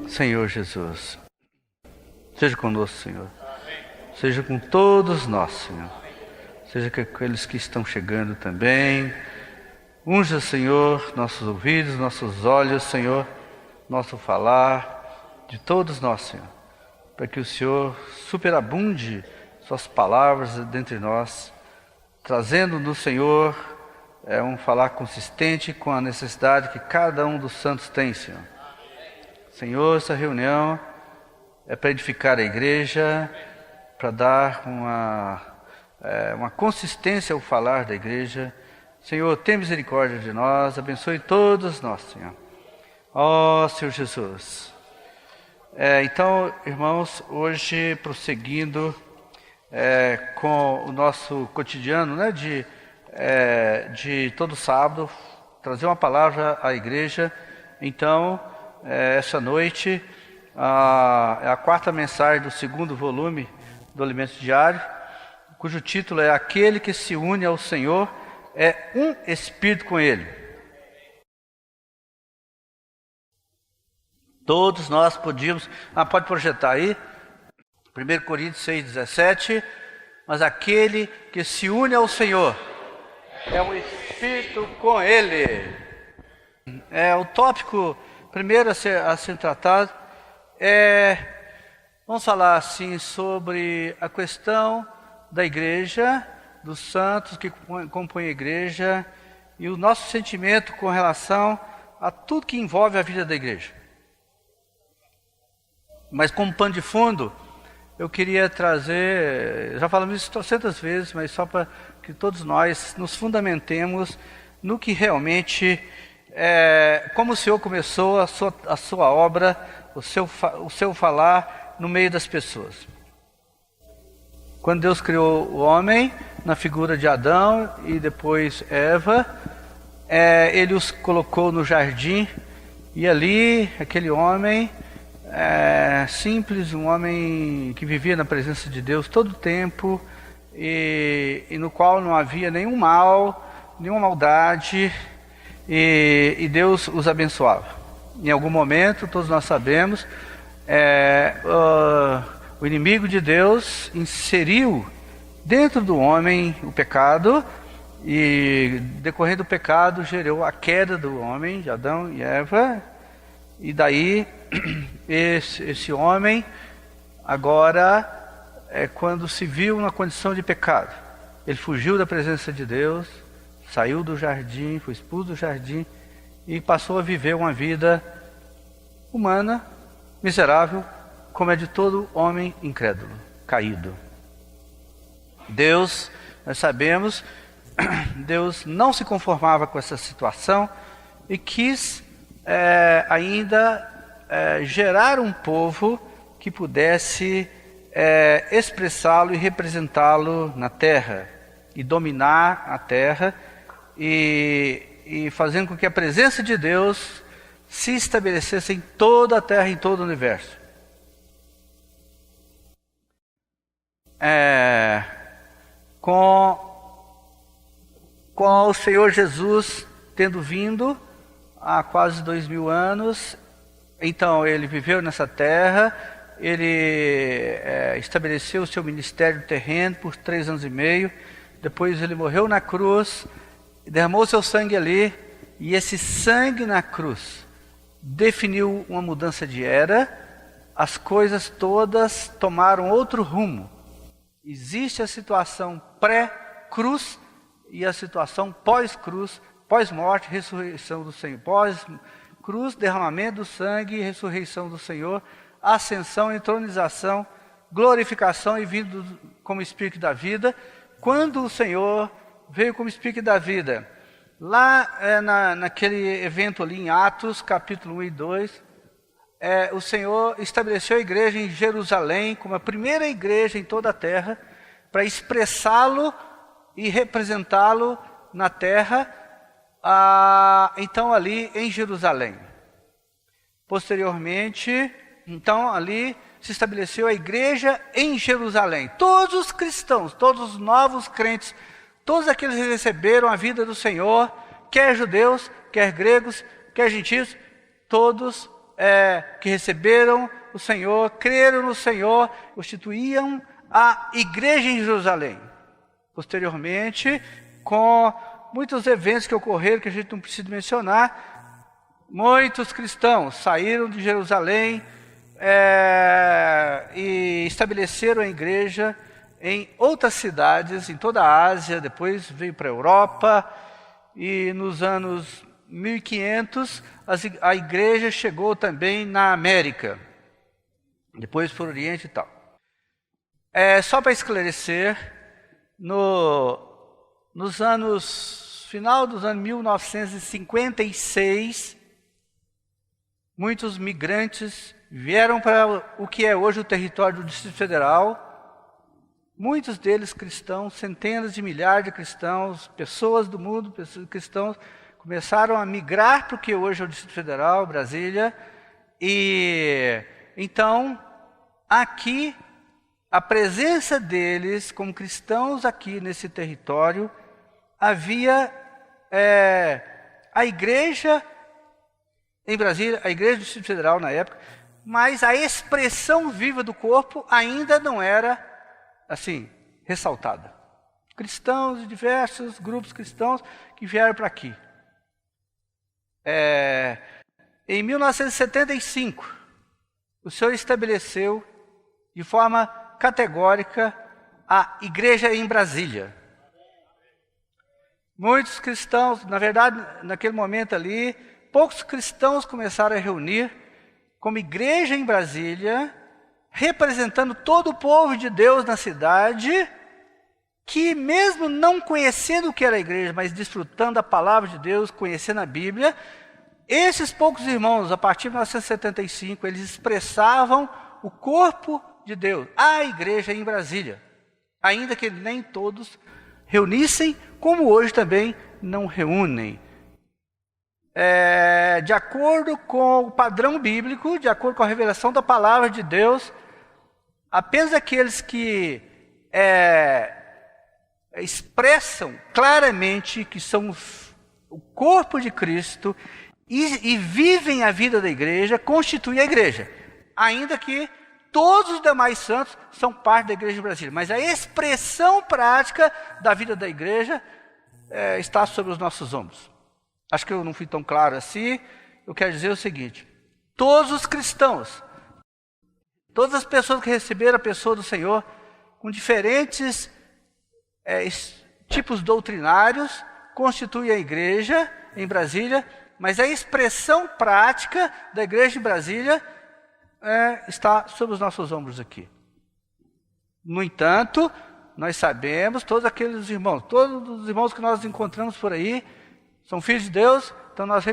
Senhor Jesus, seja conosco, Senhor. Seja com todos nós, Senhor. Seja com aqueles que estão chegando também. Unja, Senhor, nossos ouvidos, nossos olhos, Senhor, nosso falar, de todos nós, Senhor. Para que o Senhor superabunde suas palavras dentre nós, trazendo no Senhor um falar consistente com a necessidade que cada um dos santos tem, Senhor. Senhor, essa reunião é para edificar a igreja, para dar uma consistência ao falar da igreja. Senhor, tem misericórdia de nós, abençoe todos nós, Senhor. Ó Senhor Jesus. Então, irmãos, hoje prosseguindo com o nosso cotidiano, né, de todo sábado, trazer uma palavra à igreja. Então, essa noite, é a quarta mensagem do segundo volume do Alimento Diário, cujo título é Aquele que se une ao Senhor é um Espírito com Ele. Todos nós podíamos, pode projetar aí, 1 Coríntios 6,17, mas aquele que se une ao Senhor é um Espírito com Ele. O tópico primeiro a ser tratado vamos falar assim sobre a questão da igreja, dos santos que compõem a igreja e o nosso sentimento com relação a tudo que envolve a vida da igreja. Mas como pano de fundo, eu queria trazer, já falamos isso 300 vezes, mas só para que todos nós nos fundamentemos no que realmente como o Senhor começou a sua obra, o seu falar no meio das pessoas. Quando Deus criou o homem, na figura de Adão e depois Eva, Ele os colocou no jardim, e ali, aquele homem simples, um homem que vivia na presença de Deus todo o tempo, e no qual não havia nenhum mal, nenhuma maldade, e Deus os abençoava. Em algum momento, todos nós sabemos, o inimigo de Deus inseriu dentro do homem o pecado, e decorrendo do pecado gerou a queda do homem, de Adão e Eva, e daí esse homem agora quando se viu na condição de pecado, ele fugiu da presença de Deus, saiu do jardim, foi expulso do jardim e passou a viver uma vida humana, miserável, como é de todo homem incrédulo, caído. Deus, nós sabemos, Deus não se conformava com essa situação e quis ainda gerar um povo que pudesse expressá-lo e representá-lo na terra e dominar a terra e fazendo com que a presença de Deus se estabelecesse em toda a terra, em todo o universo. Com o Senhor Jesus tendo vindo há quase 2000 anos, então ele viveu nessa terra, ele estabeleceu o seu ministério terreno por 3 anos e meio, depois ele morreu na cruz, derramou seu sangue ali, e esse sangue na cruz definiu uma mudança de era, as coisas todas tomaram outro rumo. Existe a situação pré-cruz e a situação pós-cruz, pós-morte, ressurreição do Senhor. Pós-cruz, derramamento do sangue, ressurreição do Senhor, ascensão, entronização, glorificação e vindo como Espírito da vida. Quando o Senhor veio como Espírito da vida, lá naquele evento ali em Atos, capítulo 1 e 2, o Senhor estabeleceu a igreja em Jerusalém como a primeira igreja em toda a terra, para expressá-lo e representá-lo na terra, então ali em Jerusalém. Posteriormente, então ali se estabeleceu a igreja em Jerusalém. Todos os cristãos, todos os novos crentes, todos aqueles que receberam a vida do Senhor, quer judeus, quer gregos, quer gentios, todos que receberam o Senhor, creram no Senhor, constituíam a igreja em Jerusalém. Posteriormente, com muitos eventos que ocorreram, que a gente não precisa mencionar, muitos cristãos saíram de Jerusalém e estabeleceram a igreja em outras cidades, em toda a Ásia, depois veio para a Europa, e nos anos 1500 a igreja chegou também na América, depois para o Oriente e tal. Só para esclarecer, final dos anos 1956, muitos migrantes vieram para o que é hoje o território do Distrito Federal, muitos deles cristãos, centenas de milhares de cristãos, pessoas do mundo, pessoas cristãos, começaram a migrar para o que hoje é o Distrito Federal, Brasília, e então aqui a presença deles como cristãos aqui nesse território, havia a igreja em Brasília, a igreja do Distrito Federal na época, mas a expressão viva do corpo ainda não era assim, ressaltada. Cristãos de diversos grupos cristãos que vieram para aqui. Em 1975, o Senhor estabeleceu de forma categórica a igreja em Brasília. Muitos cristãos, na verdade, naquele momento ali, poucos cristãos começaram a reunir como igreja em Brasília, representando todo o povo de Deus na cidade, que mesmo não conhecendo o que era a igreja, mas desfrutando da palavra de Deus, conhecendo a Bíblia, esses poucos irmãos, a partir de 1975, eles expressavam o corpo de Deus, a igreja em Brasília, ainda que nem todos reunissem, como hoje também não reúnem. De acordo com o padrão bíblico, de acordo com a revelação da palavra de Deus, apenas aqueles que expressam claramente que são o corpo de Cristo e vivem a vida da igreja, constituem a igreja, ainda que todos os demais santos são parte da igreja de Brasília, mas a expressão prática da vida da igreja está sobre os nossos ombros. Acho que eu não fui tão claro assim. Eu quero dizer o seguinte: todos os cristãos, todas as pessoas que receberam a pessoa do Senhor, com diferentes tipos doutrinários, constituem a igreja em Brasília, mas a expressão prática da igreja em Brasília está sobre os nossos ombros aqui. No entanto, nós sabemos, todos aqueles irmãos, todos os irmãos que nós encontramos por aí, são filhos de Deus, então nós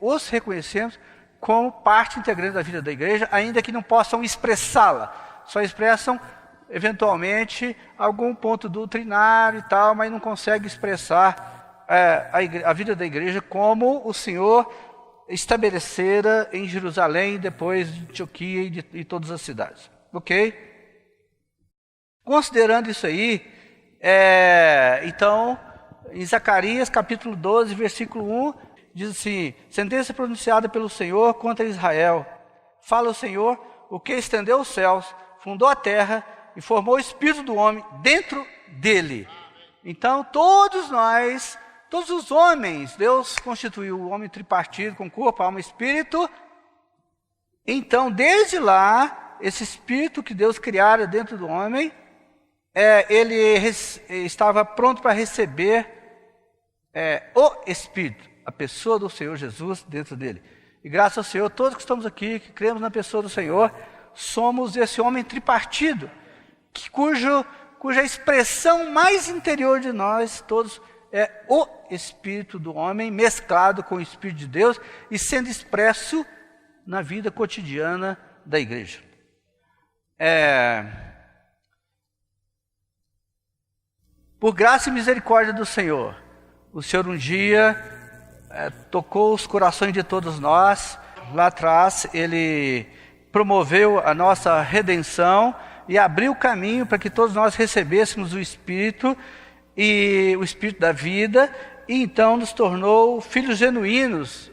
os reconhecemos como parte integrante da vida da igreja, ainda que não possam expressá-la, só expressam eventualmente algum ponto doutrinário e tal, mas não conseguem expressar a vida da igreja como o Senhor estabelecera em Jerusalém, depois de Antioquia e todas as cidades. Ok? Considerando isso aí, então, em Zacarias capítulo 12, versículo 1, diz assim: sentença pronunciada pelo Senhor contra Israel. Fala o Senhor, o que estendeu os céus, fundou a terra e formou o espírito do homem dentro dele. Então, todos nós, todos os homens, Deus constituiu o homem tripartido com corpo, alma e espírito. Então, desde lá, esse espírito que Deus criara dentro do homem, ele estava pronto para receber o Espírito, a pessoa do Senhor Jesus dentro dele. E graças ao Senhor, todos que estamos aqui, que cremos na pessoa do Senhor, somos esse homem tripartido, cuja expressão mais interior de nós todos é o Espírito do homem, mesclado com o Espírito de Deus e sendo expresso na vida cotidiana da igreja. Por graça e misericórdia do Senhor, o Senhor um dia tocou os corações de todos nós. Lá atrás ele promoveu a nossa redenção e abriu o caminho para que todos nós recebêssemos o Espírito e o Espírito da vida, e então nos tornou filhos genuínos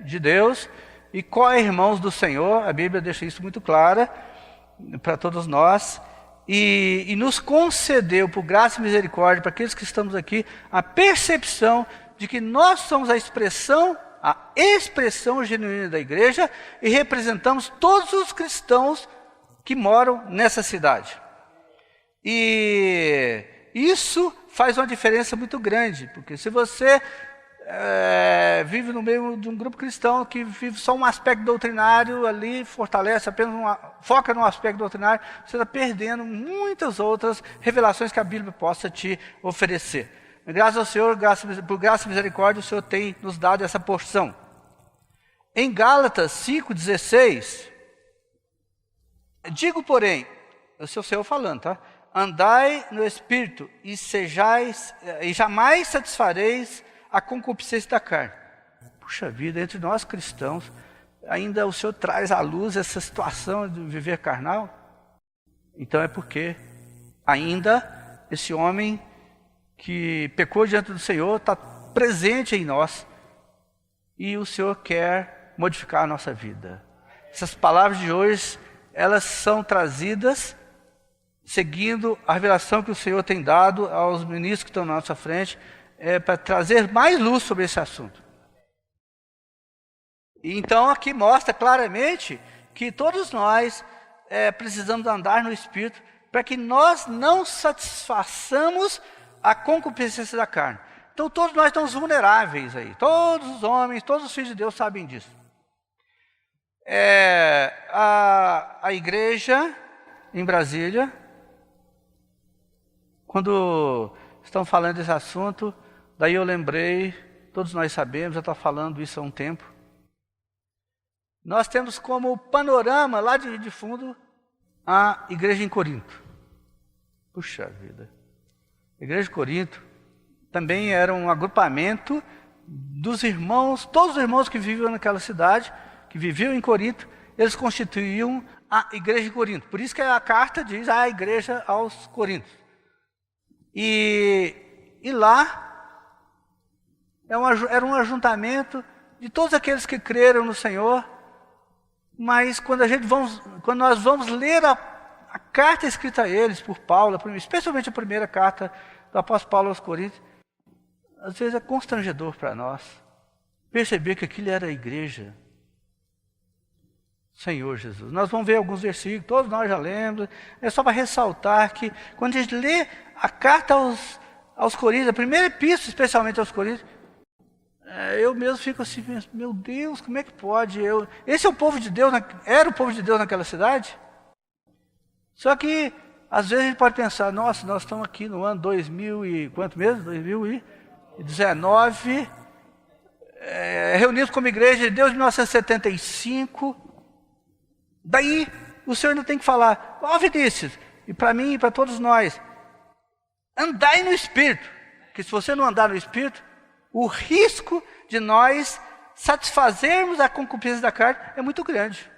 de Deus e co-irmãos do Senhor. A Bíblia deixa isso muito clara para todos nós, e nos concedeu, por graça e misericórdia, para aqueles que estamos aqui, a percepção de que nós somos a expressão genuína da igreja e representamos todos os cristãos que moram nessa cidade. E isso faz uma diferença muito grande, porque se você vive no meio de um grupo cristão que vive só um aspecto doutrinário ali, fortalece apenas foca no aspecto doutrinário, você está perdendo muitas outras revelações que a Bíblia possa te oferecer. Graças ao Senhor, por graça e misericórdia, o Senhor tem nos dado essa porção. Em Gálatas 5,16, digo, porém, esse é o Senhor falando, tá? Andai no Espírito e jamais satisfareis a concupiscência da carne. Puxa vida, entre nós cristãos, ainda o Senhor traz à luz essa situação de viver carnal? Então é porque ainda esse homem que pecou diante do Senhor está presente em nós, e o Senhor quer modificar a nossa vida. Essas palavras de hoje, elas são trazidas seguindo a revelação que o Senhor tem dado aos ministros que estão na nossa frente, para trazer mais luz sobre esse assunto. E então aqui mostra claramente que todos nós precisamos andar no Espírito, para que nós não satisfaçamos a concupiscência da carne. Então todos nós estamos vulneráveis aí, todos os homens, todos os filhos de Deus sabem disso. A igreja em Brasília, quando estão falando desse assunto, daí eu lembrei, todos nós sabemos, já estou falando isso há um tempo. Nós temos como panorama lá de fundo a igreja em Corinto. Puxa vida. A igreja de Corinto também era um agrupamento dos irmãos, todos os irmãos que viviam naquela cidade, que viviam em Corinto, eles constituíam a igreja de Corinto. Por isso que a carta diz a igreja aos Coríntios. E lá era um ajuntamento de todos aqueles que creram no Senhor, mas quando nós vamos ler a carta escrita a eles por Paulo, especialmente a primeira carta do apóstolo Paulo aos Coríntios, às vezes é constrangedor para nós perceber que aquilo era a igreja. Senhor Jesus. Nós vamos ver alguns versículos, todos nós já lemos, é só para ressaltar que quando a gente lê a carta aos Coríntios, a primeira epístola, especialmente aos Coríntios, eu mesmo fico assim, meu Deus, como é que pode? Esse é o povo de Deus, era o povo de Deus naquela cidade? Só que, às vezes a gente pode pensar, nossa, nós estamos aqui no ano 2000 e quanto mesmo? 2019, reunidos como igreja de Deus em 1975, daí o Senhor ainda tem que falar, Vinícius, e para mim e para todos nós, andai no Espírito, que se você não andar no Espírito, o risco de nós satisfazermos a concupiscência da carne é muito grande.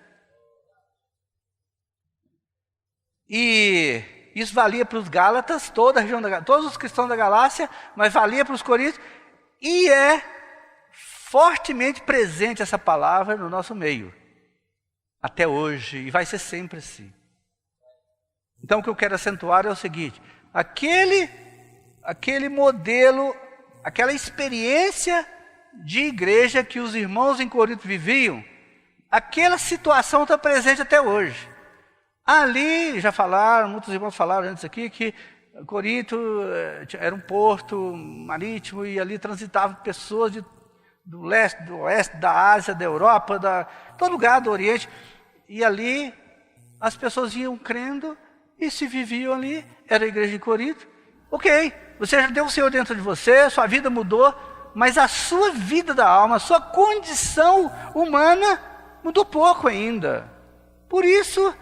E isso valia para os Gálatas, toda a região todos os cristãos da Galácia, mas valia para os Coríntios, e é fortemente presente essa palavra no nosso meio, até hoje, e vai ser sempre assim. Então o que eu quero acentuar é o seguinte, aquele modelo, aquela experiência de igreja que os irmãos em Corinto viviam, aquela situação está presente até hoje. Ali, já falaram, muitos irmãos falaram antes aqui, que Corinto era um porto marítimo e ali transitavam pessoas do leste, do oeste, da Ásia, da Europa, todo lugar do Oriente. E ali as pessoas iam crendo e se viviam ali, era a igreja de Corinto. Ok, você já deu o Senhor dentro de você, sua vida mudou, mas a sua vida da alma, a sua condição humana mudou pouco ainda. Por isso,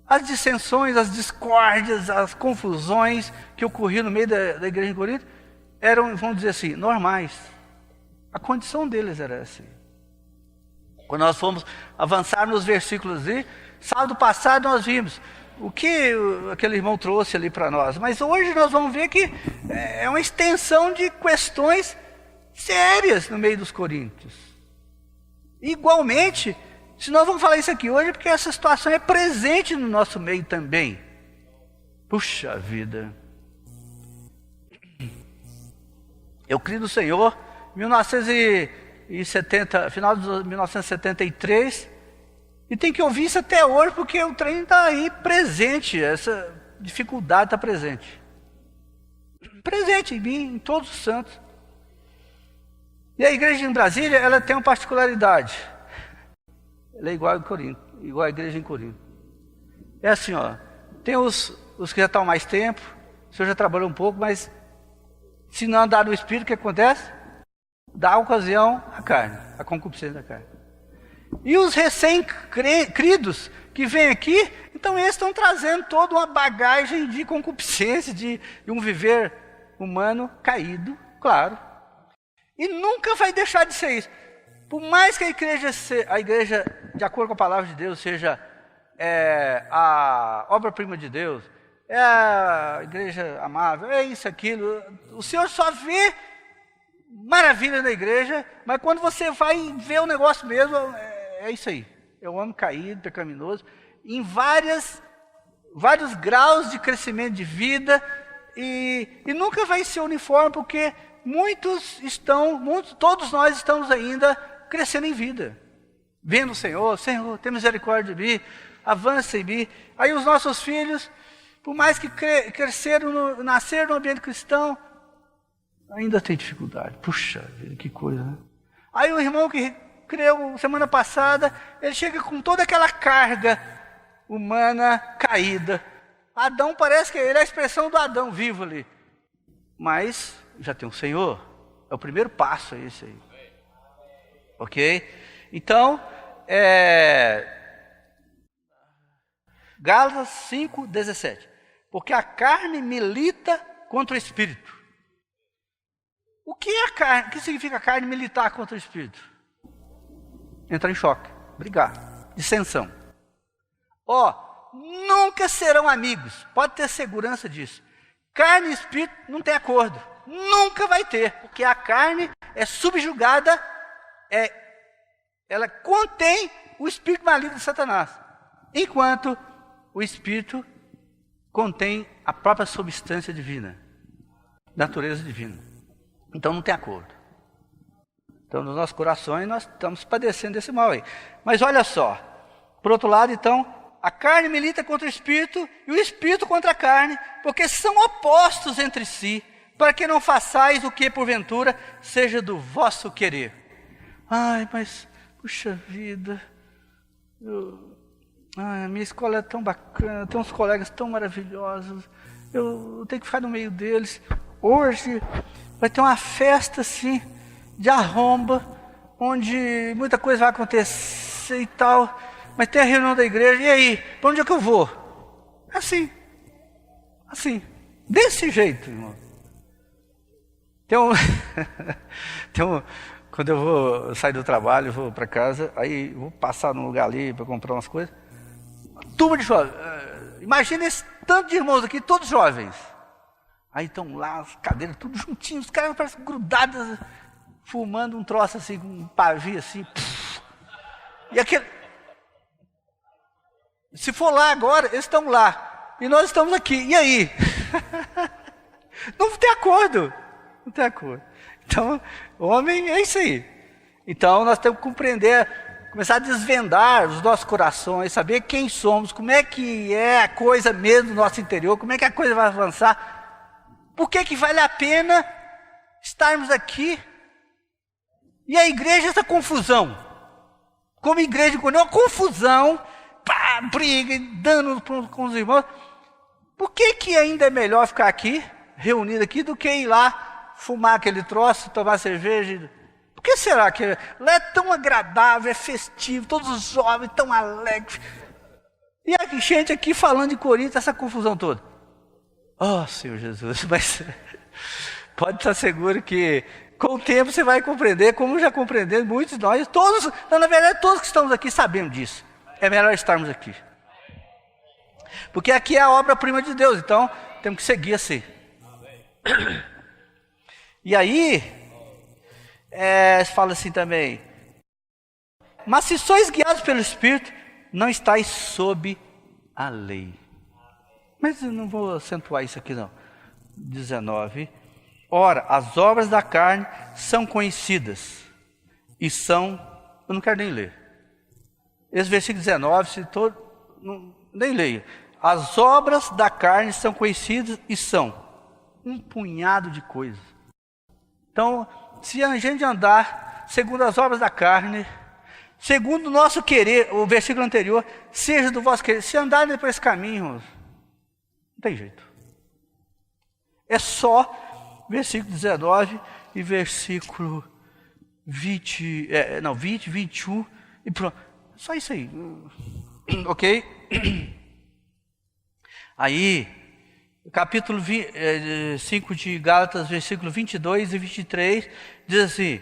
as dissensões, as discórdias, as confusões que ocorriam no meio da igreja de Corinto eram, vamos dizer assim, normais. A condição deles era essa. Quando nós fomos avançar nos versículos ali, sábado passado nós vimos o que aquele irmão trouxe ali para nós. Mas hoje nós vamos ver que é uma extensão de questões sérias no meio dos coríntios. Igualmente, se nós vamos falar isso aqui hoje, é porque essa situação é presente no nosso meio também. Puxa vida. Eu criei no Senhor, em 1970, final de 1973, e tem que ouvir isso até hoje, porque o trem está aí presente, essa dificuldade está presente. Presente em mim, em todos os santos. E a igreja em Brasília, ela tem uma particularidade. Ela é igual a igreja em Corinto. É assim, ó, tem os que já estão há mais tempo, o senhor já trabalhou um pouco, mas se não andar no Espírito, o que acontece? Dá ocasião à carne, à concupiscência da carne. E os recém-cridos que vêm aqui, então eles estão trazendo toda uma bagagem de concupiscência, de um viver humano caído, claro. E nunca vai deixar de ser isso. Por mais que a igreja, de acordo com a palavra de Deus, seja a obra-prima de Deus, é a igreja amável, é isso, aquilo, o Senhor só vê maravilha na igreja, mas quando você vai ver o negócio mesmo, é isso aí. É o homem caído, pecaminoso, em vários graus de crescimento de vida, e nunca vai ser uniforme, porque todos nós estamos ainda crescendo em vida, vendo o Senhor, tem misericórdia de mim, avança em mim. Aí os nossos filhos, por mais que nasceram no ambiente cristão, ainda tem dificuldade. Puxa vida, que coisa, né? Aí o irmão que creu semana passada, ele chega com toda aquela carga humana caída. Adão parece que ele é a expressão do Adão vivo ali. Mas já tem um Senhor. É o primeiro passo, é esse aí. Ok? Então, Gálatas 5:17. Porque a carne milita contra o Espírito. O que é a carne? O que significa a carne militar contra o Espírito? Entrar em choque, brigar, dissensão. Nunca serão amigos, pode ter segurança disso. Carne e Espírito não tem acordo, nunca vai ter, porque a carne é subjugada, ela contém o espírito maligno de Satanás, enquanto o Espírito contém a própria substância divina, natureza divina. Então não tem acordo. Então nos nossos corações nós estamos padecendo desse mal aí. Mas olha só, por outro lado então, a carne milita contra o Espírito e o Espírito contra a carne, porque são opostos entre si, para que não façais o que porventura seja do vosso querer. Ai, mas, puxa vida, a minha escola é tão bacana, tem uns colegas tão maravilhosos, eu tenho que ficar no meio deles. Hoje vai ter uma festa assim, de arromba, onde muita coisa vai acontecer e tal, mas tem a reunião da igreja, e aí, para onde é que eu vou? Assim, desse jeito, irmão. Quando eu vou sair do trabalho, vou para casa, aí vou passar num lugar ali para comprar umas coisas, uma turma de jovens, imagina esse tanto de irmãos aqui, todos jovens. Aí estão lá, as cadeiras tudo juntinhos, os caras parecem grudados, fumando um troço assim, com um pavio assim. E aquele... Se for lá agora, eles estão lá. E nós estamos aqui. E aí? Não tem acordo. Não tem acordo. Então, homem é isso aí. Então, nós temos que compreender, começar a desvendar os nossos corações, saber quem somos, como é que é a coisa mesmo do nosso interior, como é que a coisa vai avançar. Por que vale a pena estarmos aqui? E a igreja, essa confusão. Como igreja, uma confusão, briga, dano com os irmãos. Por que ainda é melhor ficar aqui, reunido aqui, do que ir lá, fumar aquele troço, tomar cerveja? Por que será que lá é tão agradável, é festivo, todos os jovens tão alegres? E a gente aqui falando de Corinto, essa confusão toda. Senhor Jesus, mas pode estar seguro que Com o tempo você vai compreender, como já compreendemos muitos de nós, todos, na verdade todos que estamos aqui sabemos disso. É melhor estarmos aqui. Porque aqui é a obra-prima de Deus, então temos que seguir assim. E aí, fala assim também: mas se sois guiados pelo Espírito, não estáis sob a lei. Mas eu não vou acentuar isso aqui não. 19. Ora, as obras da carne são conhecidas e são... Eu não quero nem ler. Esse versículo 19, nem leio. As obras da carne são conhecidas e são um punhado de coisas. Então, se a gente andar segundo as obras da carne, segundo o nosso querer, o versículo anterior, seja do vosso querer, se andar por esse caminho, irmãos, não tem jeito. É só versículo 19 e versículo 20, 21 e pronto. Só isso aí. Ok? Aí, capítulo 5 de Gálatas, versículo 22 e 23, diz assim: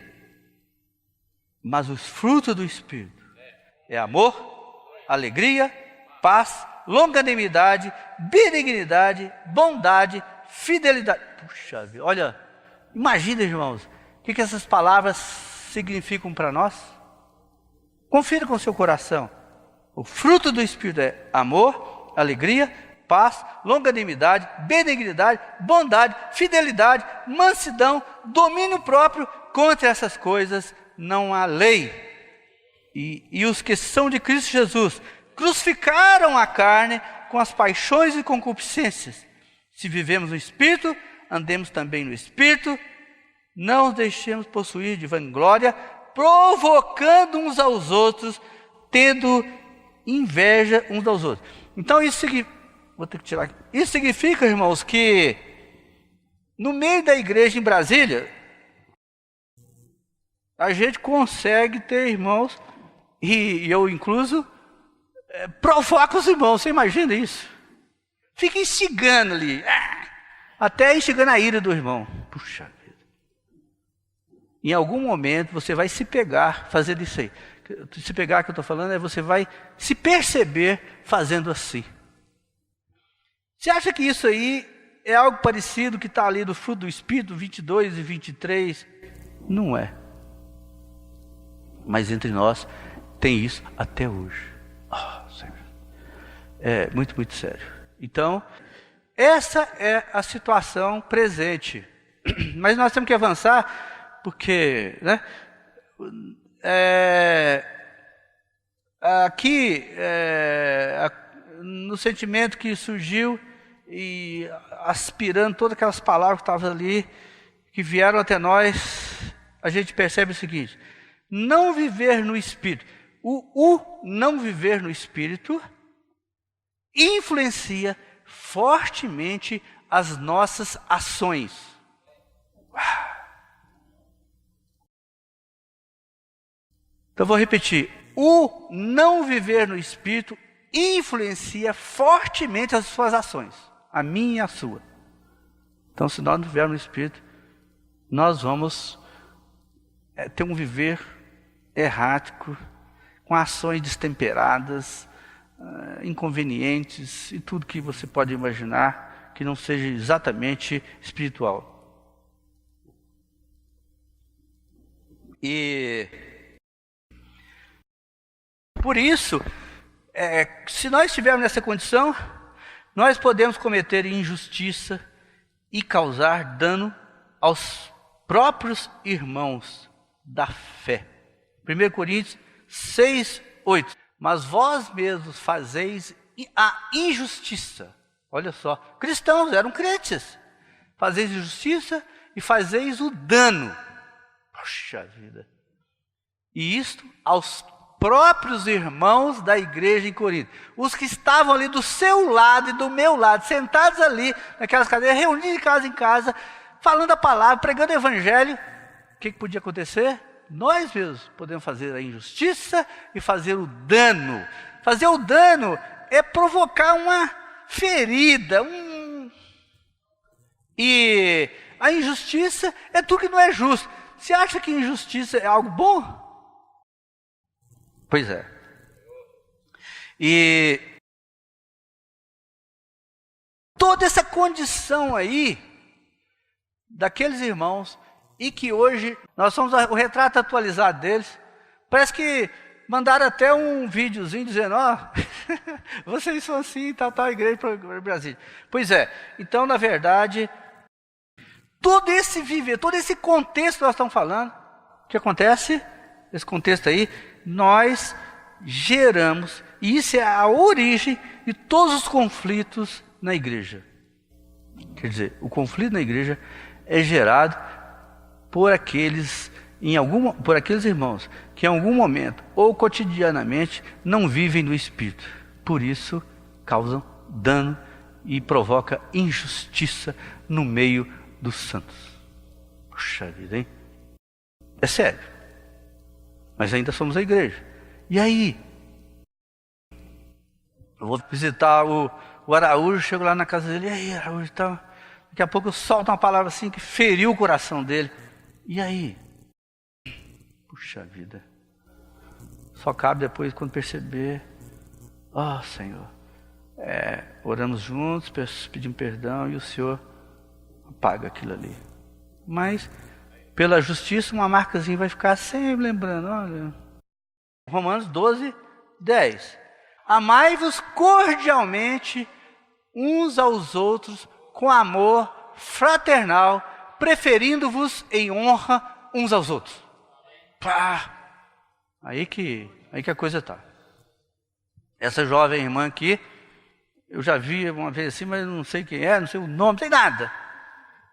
mas os frutos do Espírito é amor, alegria, paz, longanimidade, benignidade, bondade, fidelidade. Puxa vida, olha, imagina, irmãos, o que essas palavras significam para nós? Confira com o seu coração. O fruto do Espírito é amor, alegria, paz, longanimidade, benignidade, bondade, fidelidade, mansidão, domínio próprio. Contra essas coisas não há lei. E os que são de Cristo Jesus crucificaram a carne com as paixões e concupiscências. Se vivemos no Espírito, andemos também no Espírito. Não nos deixemos possuir de vanglória, provocando uns aos outros, tendo inveja uns aos outros. Então isso significa, vou ter que tirar aqui. Isso significa, irmãos, que no meio da igreja em Brasília, a gente consegue ter irmãos, e eu incluso, provoca os irmãos. Você imagina isso? Fica instigando ali, até instigando a ira do irmão. Puxa vida. Em algum momento você vai se pegar fazendo isso aí. Se pegar que eu estou falando, você vai se perceber fazendo assim. Você acha que isso aí é algo parecido que está ali do fruto do Espírito, 22 e 23? Não é. Mas entre nós tem isso até hoje. Senhor. É muito, muito sério. Então, essa é a situação presente. Mas nós temos que avançar, porque, né, aqui, no sentimento que surgiu, e aspirando todas aquelas palavras que estavam ali, que vieram até nós, a gente percebe o seguinte: não viver no Espírito. O não viver no Espírito influencia fortemente as nossas ações. Então vou repetir: o não viver no Espírito influencia fortemente as suas ações, a minha e a sua. Então, se nós não vivermos no Espírito, nós vamos ter um viver errático, com ações destemperadas, inconvenientes e tudo que você pode imaginar que não seja exatamente espiritual. E por isso, se nós estivermos nessa condição, nós podemos cometer injustiça e causar dano aos próprios irmãos da fé. 1 Coríntios 6, 8. Mas vós mesmos fazeis a injustiça. Olha só, cristãos, eram crentes. Fazeis injustiça e fazeis o dano. Poxa vida. E isto aos próprios irmãos da igreja em Corinto. Os que estavam ali do seu lado e do meu lado, sentados ali naquelas cadeiras, reunidos de casa em casa, falando a palavra, pregando o evangelho. O que podia acontecer? Nós mesmos podemos fazer a injustiça e fazer o dano. Fazer o dano é provocar uma ferida. E a injustiça é tudo que não é justo. Você acha que injustiça é algo bom? Pois é. E toda essa condição aí daqueles irmãos, e que hoje nós somos o retrato atualizado deles, parece que mandaram até um videozinho dizendo, vocês são assim, tal igreja para o Brasil. Pois é, então na verdade, todo esse viver, todo esse contexto que nós estamos falando, o que acontece? Esse contexto aí, nós geramos, e isso é a origem de todos os conflitos na igreja. Quer dizer, o conflito na igreja é gerado por aqueles irmãos que em algum momento ou cotidianamente não vivem no Espírito. Por isso causam dano e provoca injustiça no meio dos santos. Puxa vida, hein? É sério. Mas ainda somos a igreja. E aí? Eu vou visitar o Araújo, chego lá na casa dele, e aí, Araújo, tá? Daqui a pouco eu solto uma palavra assim que feriu o coração dele. E aí? Puxa vida. Só cabe depois, quando perceber, Senhor, oramos juntos, pedimos perdão e o Senhor apaga aquilo ali. Mas, pela justiça, uma marcazinha vai ficar sempre lembrando, olha. Romanos 12, 10. Amai-vos cordialmente uns aos outros com amor fraternal, preferindo-vos em honra uns aos outros. Pá! Aí que a coisa está. Essa jovem irmã aqui, eu já vi uma vez assim, mas não sei quem é, não sei o nome, não sei nada.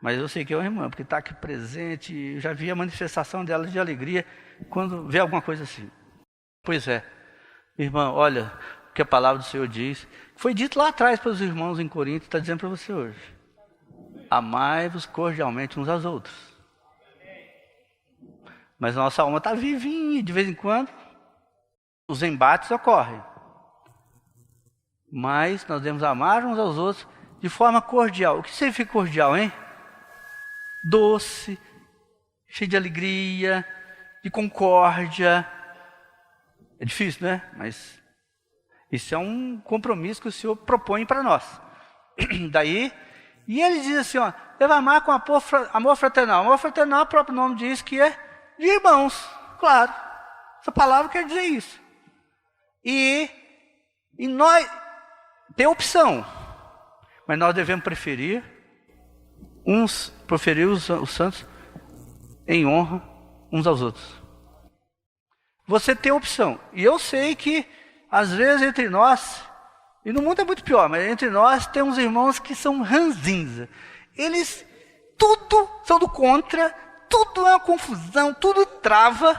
Mas eu sei que é uma irmã, porque está aqui presente, eu já vi a manifestação dela de alegria quando vê alguma coisa assim. Pois é, irmã, olha o que a palavra do Senhor diz. Foi dito lá atrás para os irmãos em Corinto, está dizendo para você hoje. Amai-vos cordialmente uns aos outros. Mas a nossa alma está vivinha, de vez em quando os embates ocorrem. Mas nós devemos amar uns aos outros de forma cordial. O que significa cordial, hein? Doce, cheio de alegria, de concórdia. É difícil, né? Mas isso é um compromisso que o Senhor propõe para nós. Daí, e ele diz assim, deve amar com amor fraternal. Amor fraternal, o próprio nome diz que é de irmãos, claro. Essa palavra quer dizer isso. E nós, tem opção, mas nós devemos preferir os santos em honra uns aos outros. Você tem opção. E eu sei que, às vezes, entre nós, e no mundo é muito pior, mas entre nós tem uns irmãos que são ranzinza. Eles, tudo são do contra, tudo é uma confusão, tudo trava.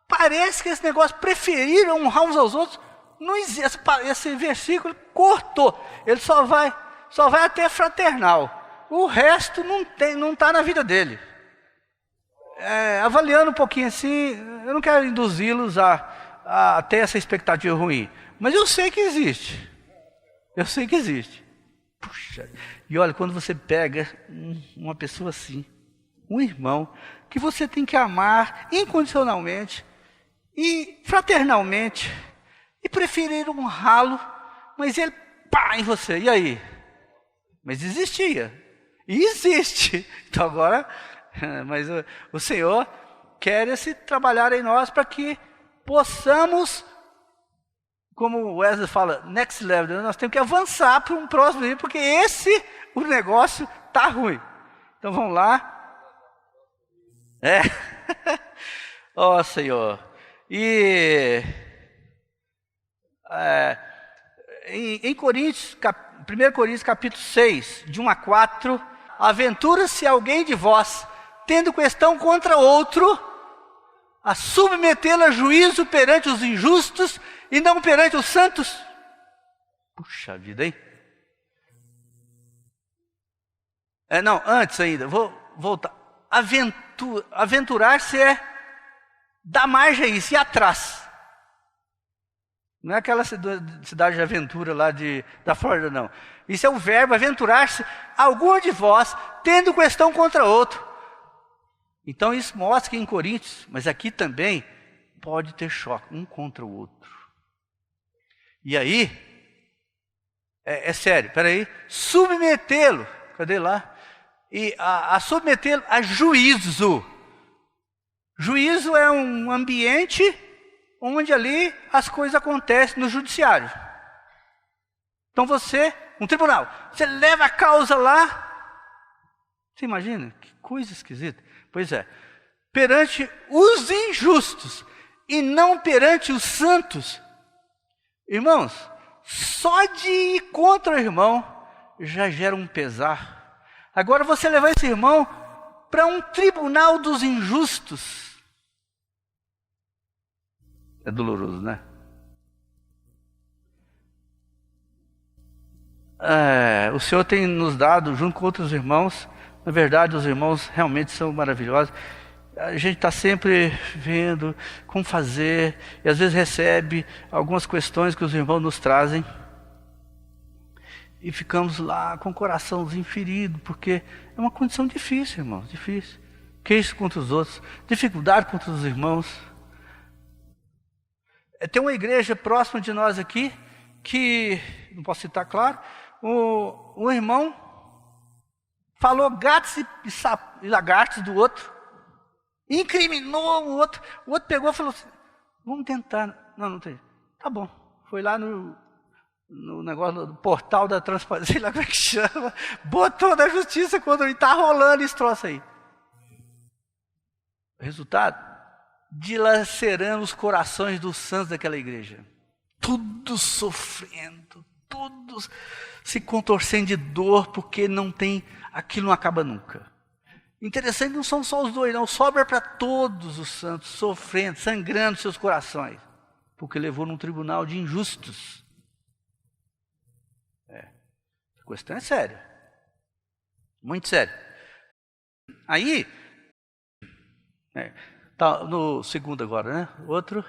Parece que esse negócio, preferir honrar uns aos outros, não existe. Esse versículo cortou. Ele só vai até fraternal. O resto não está na vida dele. Avaliando um pouquinho assim, eu não quero induzi-los a ter essa expectativa ruim, mas eu sei que existe. Eu sei que existe. Puxa, e olha, quando você pega uma pessoa assim, um irmão, que você tem que amar incondicionalmente e fraternalmente, e preferir honrá-lo, mas ele pá em você, e aí? Mas existia, e existe. Então agora, mas o Senhor quer trabalhar em nós para que possamos, como o Wesley fala, next level, nós temos que avançar para um próximo nível, porque o negócio está ruim. Então vamos lá. Senhor. E em Coríntios, 1 Coríntios capítulo 6, de 1 a 4, aventura-se alguém de vós, tendo questão contra outro, a submetê-lo a juízo perante os injustos e não perante os santos? Puxa vida, hein? Não, antes ainda, vou voltar. Aventurar-se é dar margem a isso, ir atrás. Não é aquela cidade de aventura lá da Flórida, não. Isso é o verbo aventurar-se, algum de vós, tendo questão contra outro. Então isso mostra que em Coríntios, mas aqui também, pode ter choque, um contra o outro. E aí, é sério, peraí, submetê-lo, cadê lá? E a submetê-lo a juízo. Juízo é um ambiente onde ali as coisas acontecem no judiciário. Então um tribunal, você leva a causa lá, você imagina? Que coisa esquisita. Pois é, perante os injustos e não perante os santos. Irmãos, só de ir contra o irmão já gera um pesar. Agora você levar esse irmão para um tribunal dos injustos. É doloroso, né? O Senhor tem nos dado, junto com outros irmãos, na verdade os irmãos realmente são maravilhosos. A gente está sempre vendo como fazer, e às vezes recebe algumas questões que os irmãos nos trazem, e ficamos lá com o coraçãozinho ferido, porque é uma condição difícil, irmãos, difícil. Queixo contra os outros, dificuldade contra os irmãos. Tem uma igreja próxima de nós aqui, que, não posso citar, claro, o irmão falou gatos e lagartos do outro, incriminou o outro pegou e falou assim, vamos tentar, não tem, tá bom, foi lá no negócio do portal da transparência, sei lá como é que chama, botou na justiça quando ele está rolando esse troço aí. Resultado, dilacerando os corações dos santos daquela igreja, tudo sofrendo, todos se contorcendo de dor, porque aquilo não acaba nunca. Interessante, não são só os dois, não, sobra para todos os santos, sofrendo, sangrando seus corações, porque levou num tribunal de injustos. A questão é séria, muito séria. Aí, tá no segundo agora, né? Outro.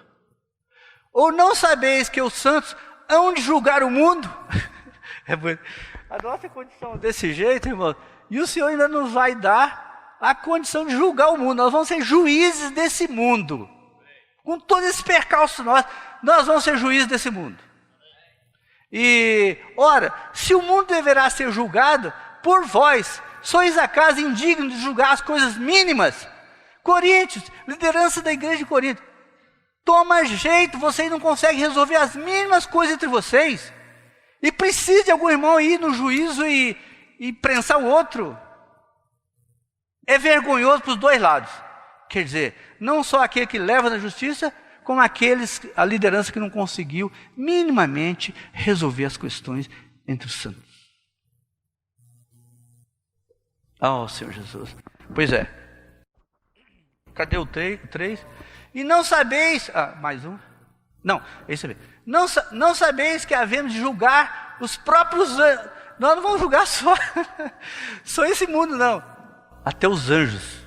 Ou não sabeis que os santos hão de julgar o mundo? A nossa condição desse jeito, irmão, e o Senhor ainda nos vai dar a condição de julgar o mundo. Nós vamos ser juízes desse mundo. Com todo esse percalço nós vamos ser juízes desse mundo. E, ora, se o mundo deverá ser julgado por vós, sois acaso indignos de julgar as coisas mínimas? Coríntios, liderança da igreja de Corinto, toma jeito, vocês não conseguem resolver as mínimas coisas entre vocês, e precisa de algum irmão ir no juízo e prensar o outro. É vergonhoso para os dois lados. Quer dizer, não só aquele que leva na justiça, como a liderança que não conseguiu minimamente resolver as questões entre os santos. Oh, Senhor Jesus. Pois é. Cadê o 3? E não sabeis... mais um? Não, esse aí. Não sabeis que havemos de julgar os próprios anjos. Nós não vamos julgar só esse mundo, não. Até os anjos.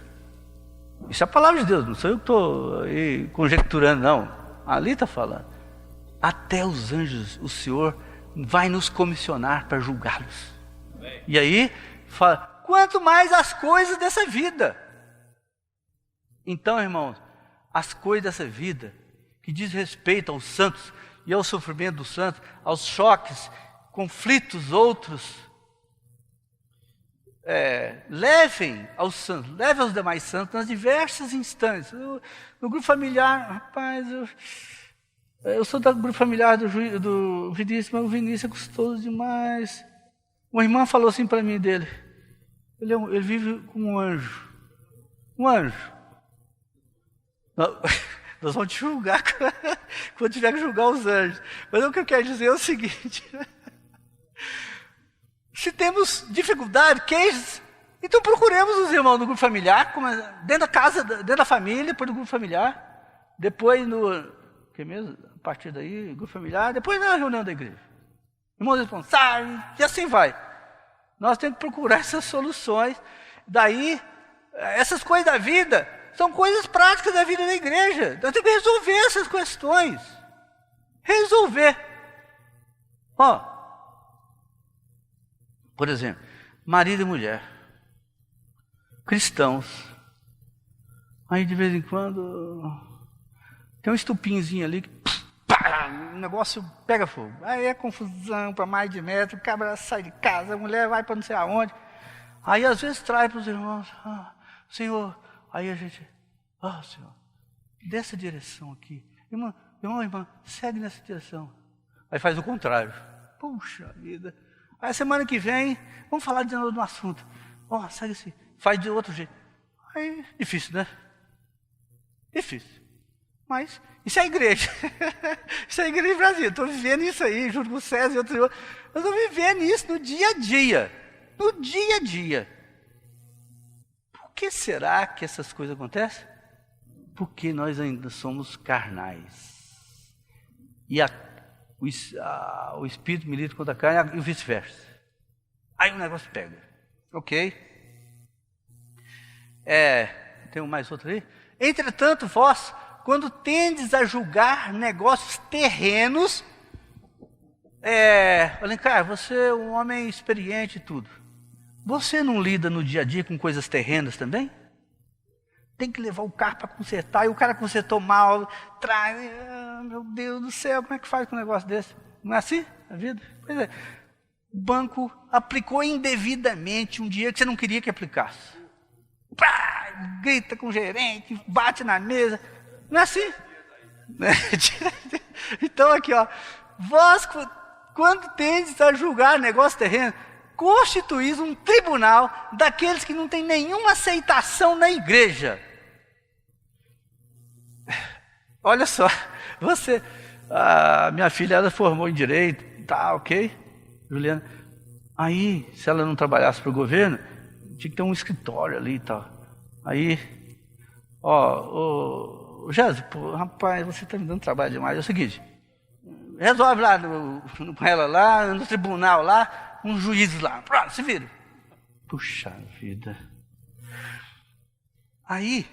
Isso é a palavra de Deus, não sou eu que estou aí conjecturando, não. Ali está falando. Até os anjos, o Senhor vai nos comissionar para julgá-los. E aí, fala, quanto mais as coisas dessa vida. Então, irmãos, as coisas dessa vida, que diz respeito aos santos e ao sofrimento dos santos, aos choques, conflitos outros, levem aos santos, levem aos demais santos nas diversas instâncias. No grupo familiar, rapaz, eu sou do grupo familiar do Vinícius, mas o Vinícius é gostoso demais. Uma irmã falou assim para mim dele, ele vive como um anjo. Um anjo. Nós vamos te julgar quando tiver que julgar os anjos. Mas o que eu quero dizer é o seguinte: se temos dificuldade, queixas, então procuremos os irmãos do grupo familiar, dentro da casa, dentro da família, depois do grupo familiar, depois a partir daí, grupo familiar, depois na reunião da igreja. Irmãos responsáveis, e assim vai. Nós temos que procurar essas soluções. Daí, essas coisas da vida são coisas práticas da vida da igreja. Nós temos que resolver essas questões. Resolver. Por exemplo, marido e mulher, cristãos, Aí de vez em quando tem um estupinzinho ali que pá, o negócio pega fogo. Aí é confusão para mais de metro, o cabra sai de casa, a mulher vai para não sei aonde. Aí às vezes traz para os irmãos, Senhor, aí a gente, Senhor, dessa direção aqui. Irmã, segue nessa direção. Aí faz o contrário. Puxa vida. Aí semana que vem, vamos falar de novo no assunto. Segue assim, faz de outro jeito. Aí, difícil, né? Difícil. Mas isso é igreja. Isso é igreja do Brasil. Estou vivendo isso aí, junto com o César e outros. Eu estou vivendo isso no dia a dia. No dia a dia. Por que será que essas coisas acontecem? Porque nós ainda somos carnais. E o espírito milita contra a carne e vice-versa. Aí o negócio pega. Ok? Tem mais outro aí? Entretanto, vós, quando tendes a julgar negócios terrenos, Alencar, você é um homem experiente e tudo. Você não lida no dia a dia com coisas terrenas também? Tem que levar o carro para consertar, e o cara consertou mal, traz, meu Deus do céu, como é que faz com um negócio desse? Não é assim a vida? Pois é. O banco aplicou indevidamente um dia que você não queria que aplicasse. Pá, grita com o gerente, bate na mesa. Não é assim? Então aqui, vós, quando tendes a julgar negócio terreno, constituís um tribunal daqueles que não têm nenhuma aceitação na igreja. Olha só, minha filha, ela formou em direito, tá, ok, Juliana. Aí, se ela não trabalhasse para o governo, tinha que ter um escritório ali e tal. Aí, Jéssica, rapaz, você está me dando trabalho demais. É o seguinte, resolve lá com ela lá, no tribunal lá, uns juízes lá, pronto, se vira. Puxa vida. Aí,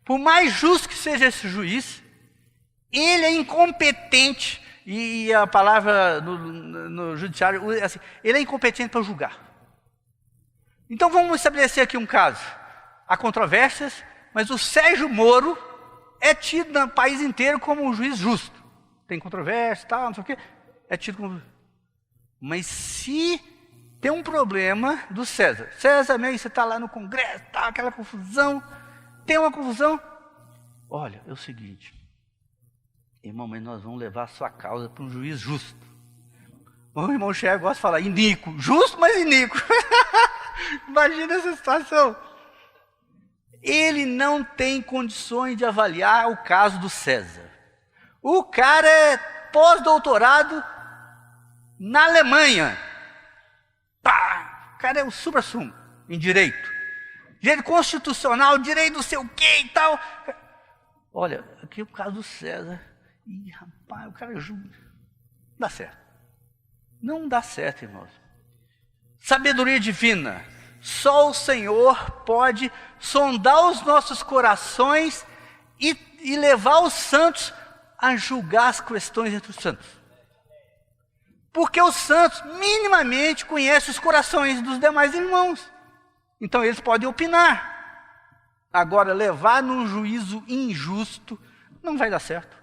por mais justo que seja esse juiz, ele é incompetente, e a palavra no judiciário é assim, ele é incompetente para julgar. Então vamos estabelecer aqui um caso. Há controvérsias, mas o Sérgio Moro é tido no país inteiro como um juiz justo. Tem controvérsia, tal, não sei o quê, é tido como... Mas se tem um problema do César, mesmo, você está lá no Congresso, tá, aquela confusão, tem uma confusão, olha, é o seguinte, irmão, mas nós vamos levar a sua causa para um juiz justo. O irmão Cher gosta de falar iníquo, justo, mas iníquo. Imagina essa situação. Ele não tem condições de avaliar o caso do César. O cara é pós-doutorado na Alemanha. Pá! O cara é o supra-sumo em direito. Direito constitucional, direito não sei o que e tal. Olha, aqui é o caso do César. Ih, rapaz, o cara julga. Não dá certo. Não dá certo, irmãos. Sabedoria divina. Só o Senhor pode sondar os nossos corações e levar os santos a julgar as questões entre os santos. Porque os santos minimamente conhecem os corações dos demais irmãos. Então eles podem opinar. Agora, levar num juízo injusto não vai dar certo.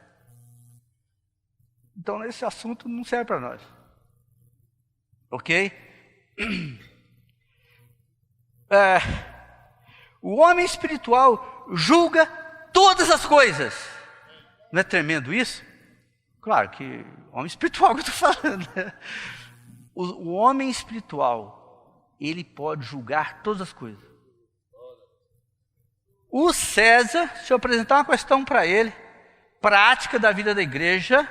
Então esse assunto não serve para nós. Ok? O homem espiritual julga todas as coisas. Não é tremendo isso? Claro que homem espiritual que eu estou falando. O homem espiritual, ele pode julgar todas as coisas. O César, se eu apresentar uma questão para ele, prática da vida da igreja,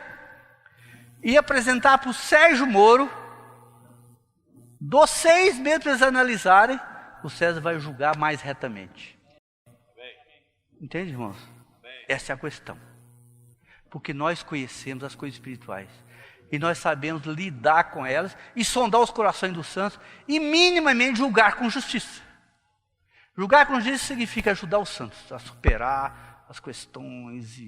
e apresentar para o Sérgio Moro, dos 6 meses para eles analisarem, o César vai julgar mais retamente. Entende, irmãos? Essa é a questão. Porque nós conhecemos as coisas espirituais. E nós sabemos lidar com elas e sondar os corações dos santos e minimamente julgar com justiça. Julgar com justiça significa ajudar os santos a superar as questões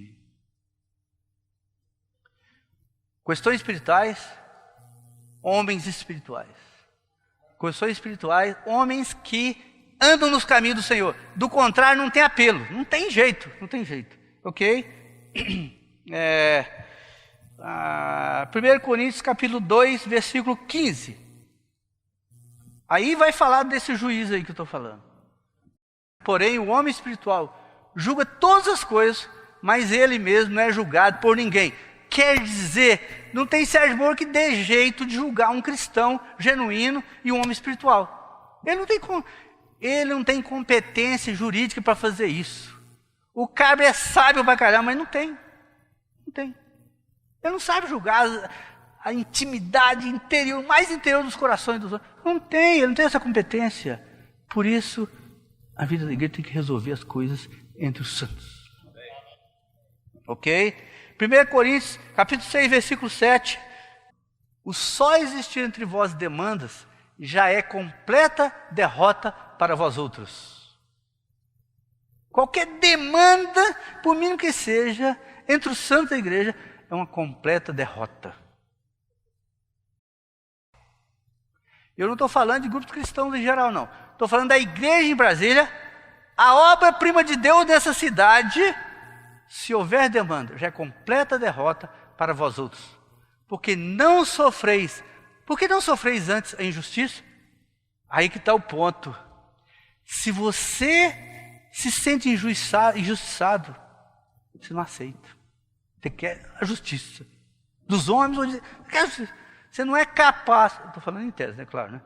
questões espirituais, homens espirituais. Questões espirituais, homens que andam nos caminhos do Senhor. Do contrário, não tem apelo, não tem jeito, ok? 1 Coríntios capítulo 2, versículo 15. Aí vai falar desse juiz aí que eu estou falando. Porém, o homem espiritual julga todas as coisas, mas ele mesmo não é julgado por ninguém. Quer dizer, não tem Sérgio Moro que dê jeito de julgar um cristão genuíno e um homem espiritual. Ele não tem competência jurídica para fazer isso. O cara é sábio pra caramba, mas não tem. Ele não sabe julgar a intimidade interior, mais interior dos corações dos outros. Ele não tem essa competência. Por isso, a vida da igreja tem que resolver as coisas entre os santos. Ok? 1 Coríntios, capítulo 6, versículo 7. O só existir entre vós demandas já é completa derrota para vós outros. Qualquer demanda, por mínimo que seja, entre os santos da igreja, é uma completa derrota. Eu não estou falando de grupos cristãos em geral, não. Estou falando da igreja em Brasília, a obra-prima de Deus nessa cidade. Se houver demanda, já é completa derrota para vós outros. Porque não sofreis antes a injustiça? Aí que está o ponto. Se você se sente injustiçado, você não aceita. Você quer a justiça dos homens. Você não é capaz, estou falando em tese, né? Claro, né?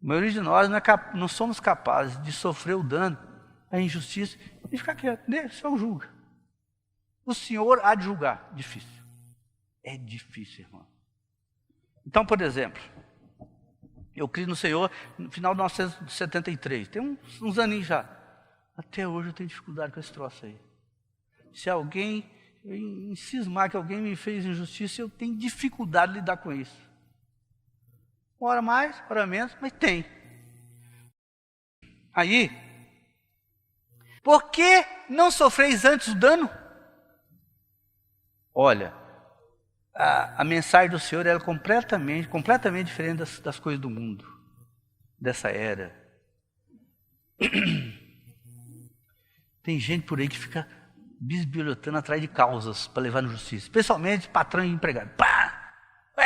A maioria de nós não somos capazes de sofrer o dano, a injustiça, e ficar quieto. O Senhor julga. O Senhor há de julgar. Difícil. É difícil, irmão. Então, por exemplo, eu criei no Senhor no final de 1973. Tem uns aninhos já. Até hoje eu tenho dificuldade com esse troço aí. Se alguém cismar que alguém me fez injustiça, eu tenho dificuldade de lidar com isso. Ora mais, ora menos, mas tem. Aí, por que não sofreis antes o dano? Olha, a mensagem do Senhor é completamente diferente das coisas do mundo, dessa era. Tem gente por aí que fica bisbilhotando atrás de causas para levar na justiça, especialmente patrão e empregado.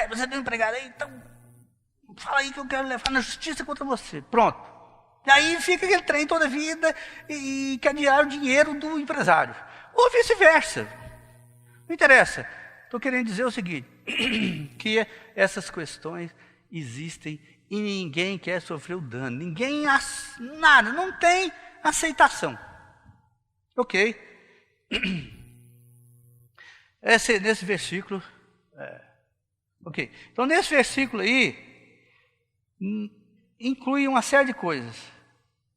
Você tem um empregado aí, então fala aí que eu quero levar na justiça contra você. Pronto. E aí fica aquele trem toda a vida e quer adiar o dinheiro do empresário. Ou vice-versa. Não interessa. Estou querendo dizer o seguinte, que essas questões existem e ninguém quer sofrer o dano. Nada, não tem aceitação. Ok? Nesse versículo. Ok. Então, nesse versículo aí, inclui uma série de coisas.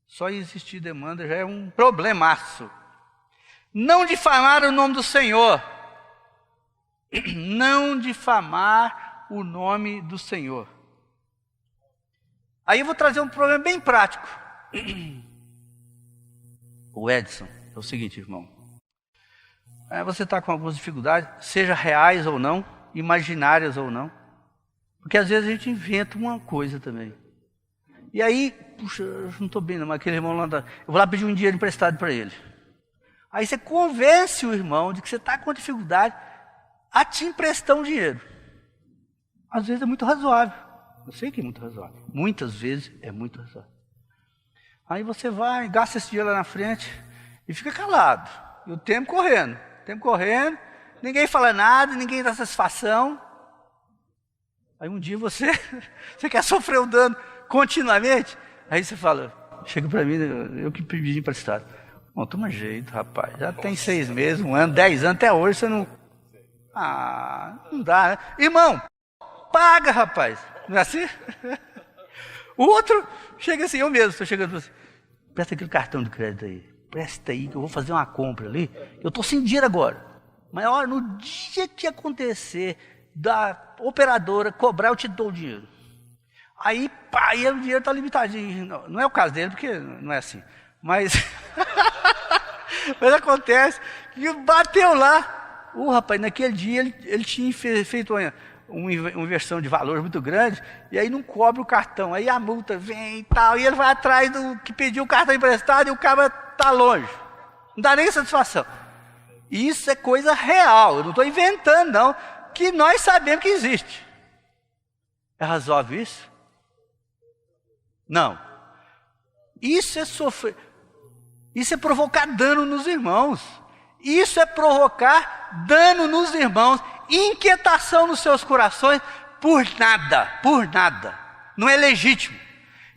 Só existir demanda já é um problemaço. Não difamar o nome do Senhor. Não difamar o nome do Senhor. Aí eu vou trazer um problema bem prático. O Edson, é o seguinte, irmão. Você está com algumas dificuldades, seja reais ou não, imaginárias ou não. Porque às vezes a gente inventa uma coisa também. E aí, puxa, eu não estou bem não, mas aquele irmão lá, eu vou lá pedir um dinheiro emprestado para ele. Aí você convence o irmão de que você está com dificuldade a te emprestar um dinheiro. Às vezes é muito razoável. Eu sei que é muito razoável. Muitas vezes é muito razoável. Aí você vai, gasta esse dinheiro lá na frente e fica calado. E o tempo correndo, ninguém fala nada, ninguém dá satisfação. Aí um dia você quer sofrer o dano continuamente. Aí você fala, chega para mim, eu que pedi emprestado. Bom, toma jeito, rapaz. Já tem 6 meses, 1 ano, 10 anos, até hoje você não... não dá, né? Irmão, paga, rapaz. Não é assim? O outro chega assim, eu mesmo estou chegando assim, presta aquele cartão de crédito aí. Presta aí que eu vou fazer uma compra ali. Eu estou sem dinheiro agora. Mas olha, no dia que acontecer da operadora cobrar, eu te dou o dinheiro. Aí, aí o dinheiro está limitadinho. Não é o caso dele, porque não é assim. Mas, mas acontece que bateu lá. Rapaz, naquele dia ele tinha feito uma inversão de valores muito grande, e aí não cobre o cartão, aí a multa vem e tal, e ele vai atrás do que pediu o cartão emprestado e o cara está longe, não dá nem satisfação. Isso é coisa real, eu não estou inventando não, que nós sabemos que existe. É razoável isso? Não. Isso é sofrer, isso é provocar dano nos irmãos. Isso é provocar dano nos irmãos, inquietação nos seus corações, por nada. Não é legítimo.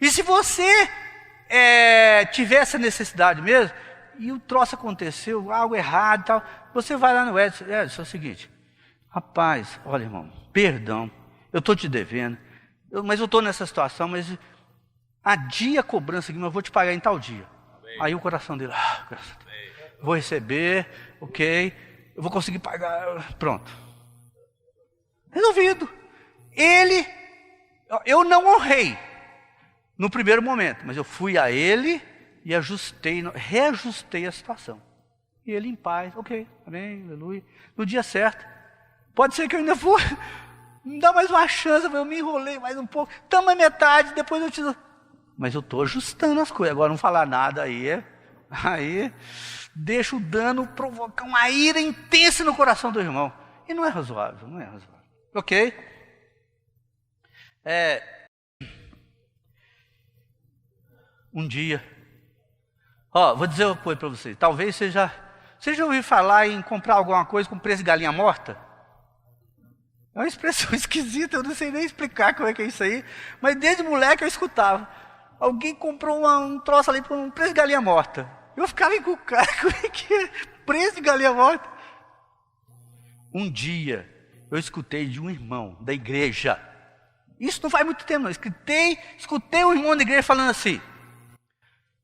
E se você tiver essa necessidade mesmo, e o troço aconteceu, algo errado e tal, você vai lá no Edson, é o seguinte, rapaz, olha irmão, perdão, eu estou te devendo, mas eu estou nessa situação, mas adia a cobrança aqui, mas eu vou te pagar em tal dia. Amém. Aí o coração dele, graças a Deus, vou receber, ok, eu vou conseguir pagar, pronto. Resolvido. Eu não honrei no primeiro momento, mas eu fui a ele e reajustei a situação. E ele em paz, ok, amém, aleluia. No dia certo, pode ser que eu ainda vou, me dá mais uma chance, eu me enrolei mais um pouco, estamos na metade, depois eu te dou. Mas eu estou ajustando as coisas, agora não falar nada aí deixa o dano provocar uma ira intensa no coração do irmão. E não é razoável, ok? Um dia, vou dizer uma coisa para vocês, talvez você já ouviu falar em comprar alguma coisa com preço de galinha morta? É uma expressão esquisita, eu não sei nem explicar como é que é isso aí, mas desde moleque eu escutava. Alguém comprou um troço ali por um preço de galinha morta. Eu ficava encucado, como é que é? Preço de galinha morta? Um dia, eu escutei de um irmão da igreja. Isso não faz muito tempo não. Escutei um irmão da igreja falando assim,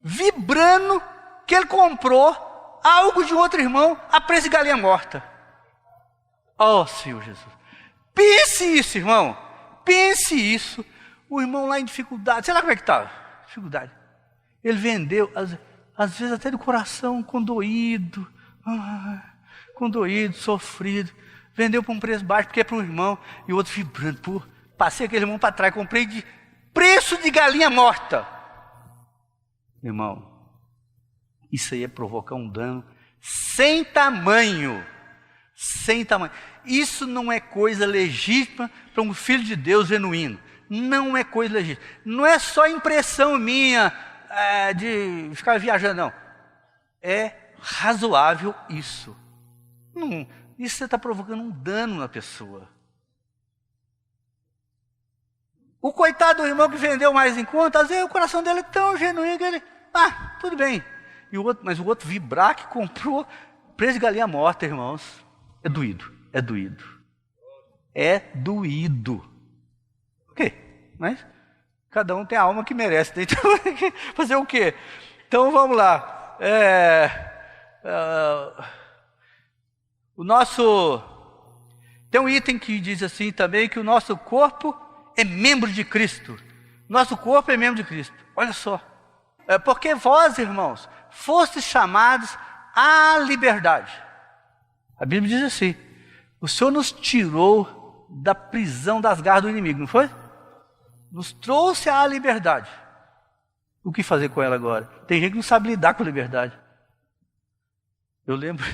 vibrando que ele comprou algo de outro irmão a preço de galinha morta. Oh, Senhor Jesus. Pense isso, irmão. Pense isso. O irmão lá em dificuldade. Sei lá como é que estava. Dificuldade. Ele vendeu, às vezes até do coração condoído, sofrido. Vendeu por um preço baixo, porque é para um irmão. E o outro vibrando. Passei aquele irmão para trás, comprei de preço de galinha morta. Irmão, isso aí é provocar um dano sem tamanho. Isso não é coisa legítima para um filho de Deus genuíno. Não é coisa legítima. Não é só impressão minha de ficar viajando, não. É razoável isso. Isso você está provocando um dano na pessoa. O coitado do irmão que vendeu mais em conta, às vezes o coração dele é tão genuíno que ele... tudo bem. Mas o outro vibrar que comprou preço de galinha morta, irmãos. É doído. Ok, mas cada um tem a alma que merece. Então, fazer o quê? Então vamos lá. Tem um item que diz assim também, que o nosso corpo é membro de Cristo. Nosso corpo é membro de Cristo. Olha só. Porque vós, irmãos, fostes chamados à liberdade. A Bíblia diz assim, o Senhor nos tirou da prisão das garras do inimigo, não foi? Nos trouxe à liberdade. O que fazer com ela agora? Tem gente que não sabe lidar com a liberdade. Eu lembro,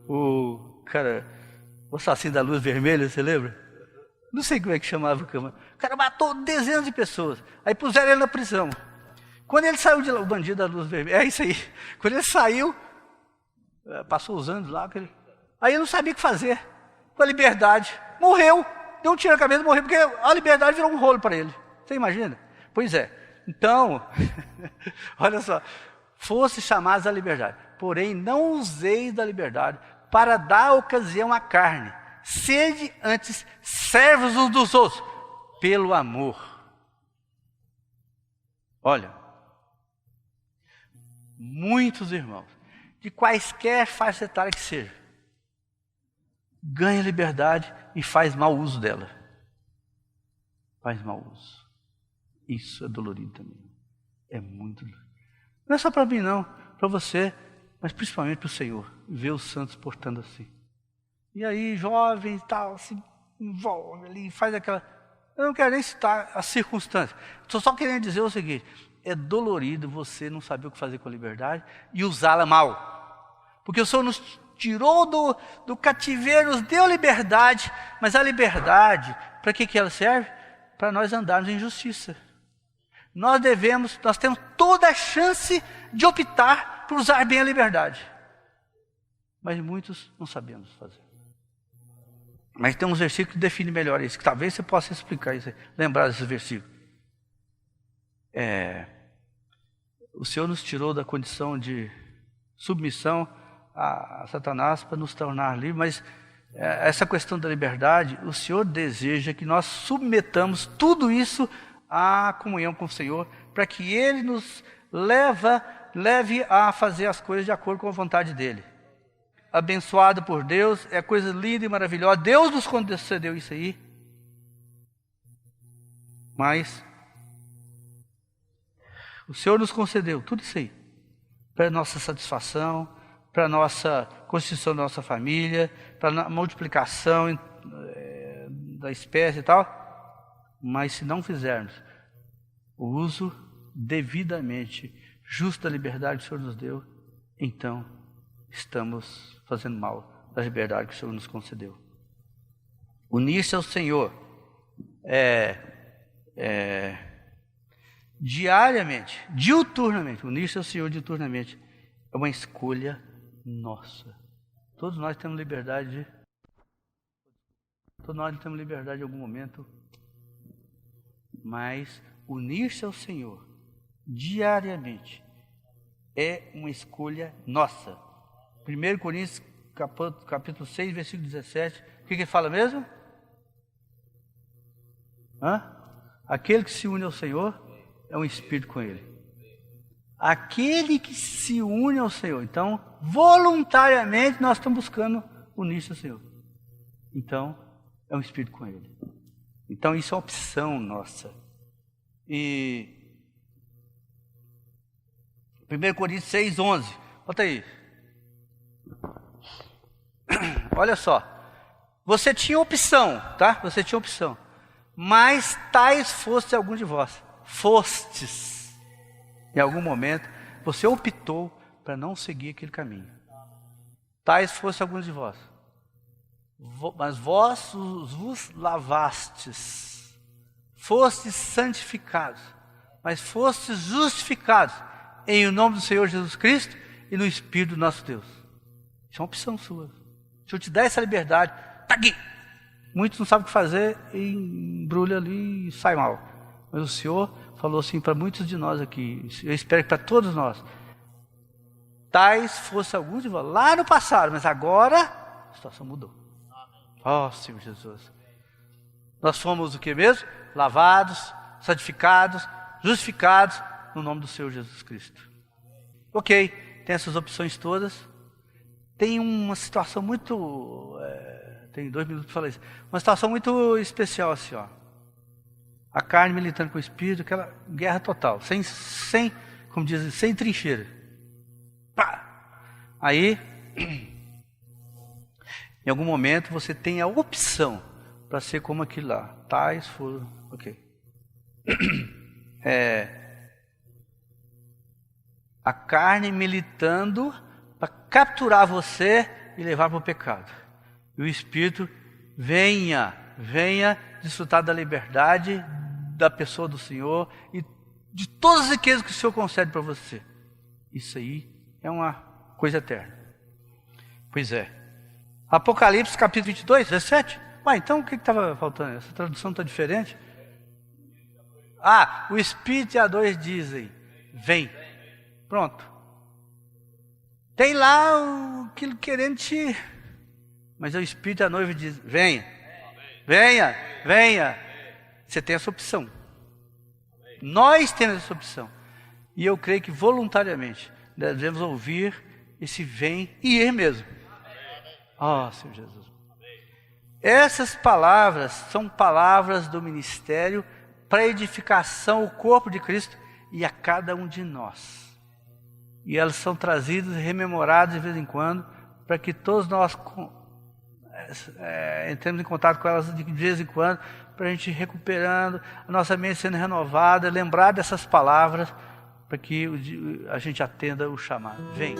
o assassino da luz vermelha, você lembra? Não sei como é que chamava o cara. O cara matou dezenas de pessoas. Aí puseram ele na prisão. Quando ele saiu de lá, o bandido da luz vermelha, é isso aí. Quando ele saiu, passou os anos lá, aí ele não sabia o que fazer com a liberdade. Morreu, deu um tiro na cabeça e morreu, porque a liberdade virou um rolo para ele. Você imagina? Pois é. Então, olha só. Fosse chamados à liberdade, porém não useis da liberdade para dar ocasião à carne. Sede antes servos uns dos outros, pelo amor. Olha, muitos irmãos, de quaisquer faixa etária que seja, ganha liberdade e faz mau uso dela. Faz mau uso. Isso é dolorido também. É muito dolorido. Não é só para mim não, para você, mas principalmente para o Senhor. Ver os santos portando assim. E aí, jovem e tal, se envolve ali, faz aquela... Eu não quero nem citar as circunstâncias. Estou só querendo dizer o seguinte: é dolorido você não saber o que fazer com a liberdade e usá-la mal. Porque o Senhor nos tirou do cativeiro, nos deu liberdade, mas a liberdade, para que ela serve? Para nós andarmos em justiça. Nós temos toda a chance de optar por usar bem a liberdade. Mas muitos não sabemos fazer. Mas tem uns versículos que definem melhor isso, que talvez você possa explicar isso, lembrar desses versículos. O Senhor nos tirou da condição de submissão a Satanás para nos tornar livres, mas essa questão da liberdade, o Senhor deseja que nós submetamos tudo isso à comunhão com o Senhor, para que Ele nos leve a fazer as coisas de acordo com a vontade dEle. Abençoado por Deus, é coisa linda e maravilhosa, Deus nos concedeu isso aí, mas o Senhor nos concedeu tudo isso aí, para nossa satisfação, para a nossa constituição da nossa família, para a multiplicação da espécie e tal. Mas se não fizermos o uso devidamente justo da liberdade que o Senhor nos deu, então estamos fazendo mal da liberdade que o Senhor nos concedeu. Unir-se ao Senhor diariamente, diuturnamente, unir-se ao Senhor diuturnamente, é uma escolha nossa. Todos nós temos liberdade em algum momento, mas unir-se ao Senhor diariamente é uma escolha nossa. 1 Coríntios capítulo 6, versículo 17, o que ele fala mesmo? Aquele que se une ao Senhor é um espírito com Ele. Aquele que se une ao Senhor. Então, voluntariamente nós estamos buscando unir-se ao Senhor. Então, é um espírito com Ele. Então, isso é uma opção nossa. E 1 Coríntios 6, 11. Bota aí. Olha só. Você tinha opção, tá? Você tinha opção. Mas tais fosse algum de vós. Fostes. Em algum momento, você optou para não seguir aquele caminho. Tais fosse alguns de vós. Mas vós vos lavastes. Fostes santificados. Mas fostes justificados. Em o nome do Senhor Jesus Cristo e no Espírito do nosso Deus. Isso é uma opção sua. Se eu te der essa liberdade, tá aqui. Muitos não sabem o que fazer e embrulha ali e sai mal. Mas o Senhor falou assim para muitos de nós aqui, eu espero que para todos nós, tais fosse alguns de vós, lá no passado, mas agora a situação mudou. Senhor Jesus. Nós fomos o que mesmo? Lavados, santificados, justificados no nome do Senhor Jesus Cristo. Ok, tem essas opções todas. Tem uma situação muito... tem 2 minutos para falar isso. Uma situação muito especial assim, ó. A carne militando com o espírito, aquela guerra total, sem como dizem, sem trincheira. Pá! Aí, em algum momento, você tem a opção para ser como aquilo lá. Tais foram, ok. A carne militando para capturar você e levar para o pecado. E o espírito, venha desfrutar da liberdade da pessoa do Senhor e de todas as riquezas que o Senhor concede para você. Isso aí é uma coisa eterna. Pois é. Apocalipse capítulo 22, 17. Então o que estava faltando? Essa tradução está diferente? O Espírito e a 2 dizem, vem. Pronto. Tem lá aquilo querendo te... Mas o Espírito e a noiva diz, venha. Venha. Você tem essa opção. Nós temos essa opção. E eu creio que voluntariamente devemos ouvir esse vem e ir mesmo. Senhor Jesus. Essas palavras são palavras do ministério para edificação ao corpo de Cristo e a cada um de nós. E elas são trazidas e rememoradas de vez em quando para que todos nós entremos em contato com elas de vez em quando, para a gente ir recuperando, a nossa mente sendo renovada, lembrar dessas palavras, para que a gente atenda o chamado. Vem.